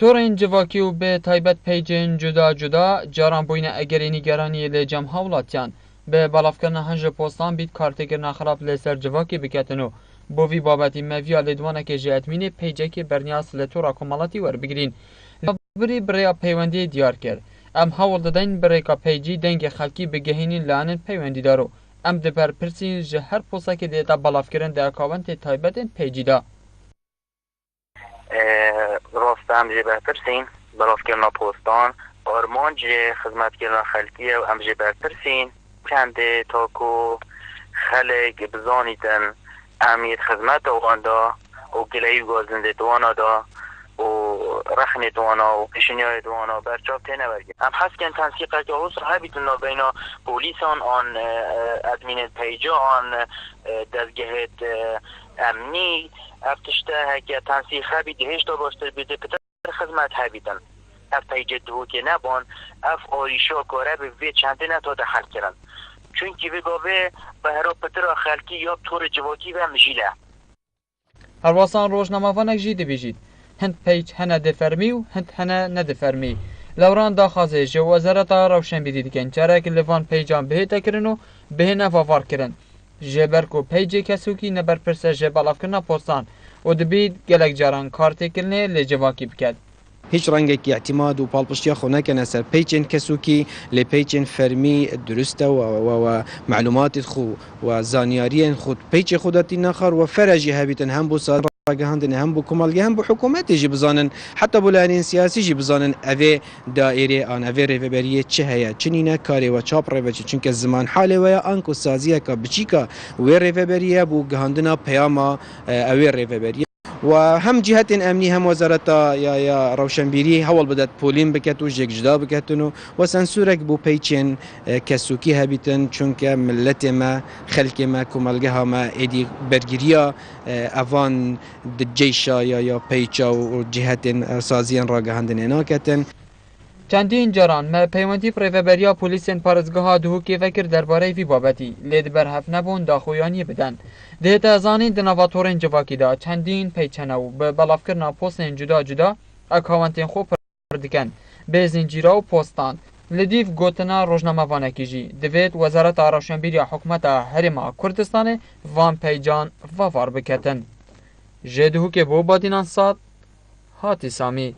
تورên civakî û bi taybet peycên cuda cuda caran bûyne egerê nîgeraniyê lê cem hewlatiyan bi belavkirina hin ji postan bît kartêkirina xirab lê ser civakê biketin û bo vî babetî meviya lêdwanekê ji etmînê peycekê berniya Silêtora Komalatî werbigirîn. Birî birêya peywendiyê diyar kir. Em hewl didin bi rêka peycî dengê xelkî bigihînin lanên peywendîdar û em diberpirsîn ji her postekê dêta belavkirin di akawentê taybetên peycî de. راست هم جه برپرسین براف کرنا پوستان آرمان جه خدمت کرنا خلقیه و هم جه برپرسین کنده تاکو خلق بزانیدن اهمیت خدمت اواندا و گلهی گازنده دوانا دا و رخن دوانا و پیشنیای دوانا برچاپ تینه برگه هم هست که تنسیقه که او صاحبیتون بینا پولیسان آن ادمین پیجا آن دزگهت امنی افتشته که تنسیقه بیده هشتا باشتر بیده پتر خدمت هبیدن اف پیجه دهو که نبان اف آریشا کاره به وی چنده نتا ده حل کرن چونکه بگاوه به هرا پتر خلکی یا طور جواکی و مجیله هەرواسان ڕۆژنامەوانێک ژی دەبێژیت هەند پەیج هەنە دەفەرمی و هەند هەنە نەدەفەرمی لەوران داخوازێ ژە وەزارەتا ڕەوشەنبیری دکەن چارێک لەڤان پەیجان بهێتەکردن و بهێنە ڤاڤارکردن ژێبەرک و پەیجێ کەسوکی نەبەرپرسە ژێ بەڵاوکردنا پۆستان و دەبێت gelek caran kartêkirnê lê civakî biket. هیچ رنگێکی اعتماد و پاڵپشتیا خۆ نەکەنە سەر پیجên کەسوکی لێ پیجên فەرمی دروستە و معلوماتی خو و زانیاریên خود پیجê خۆ دەتی نەخەر و فەرەژی هەبیتن هەم بۆ ساد ڕاگەهاندنê هەم بۆ کۆمەڵگە هەم بۆ حکوومەتی jî bizanin حتا بۆ لایەنên سیاسی jî bizanin evê daîrê an evê rêveberiyê çi heye çi nîne karê we çap rêve çi çunke ziman halê we ye an ku saziyeka biçîka wê rêveberiye bû gihandina peyama evê rêveberiye و هم جهتین امنی هم وزارتا یا روشنبیری حوال بدات پولین بکت و جدا بکتن و سنسورک بو پیچین کسوکی هبیتن چونکه ملت ما خلق ما کمالگه ها ما ایدی برگیریا اوان دجیشا یا پیچا و جهتین سازیان را گهندن ناکتن. چندین جاران me peywendî rêveberiya polîsên parêzgeha Duhokê vekir derbarê vî babetî lê di berhev nebûn daxuyaniyê bidin. Dihête zanîn di nava torên civakî de çendîn peyç hene û bi belavkirina postên cuda cuda akawentên xwe pir dikin bê zincîra û postan. Li dîv gotina rojnamevanekî jî divêt Wezareta Rewşenbîriya Hikûmeta Herêma Kurdistanê van peycan vavar biketin. Ji Duhokê bo Badînan Sad, Hatî Samî.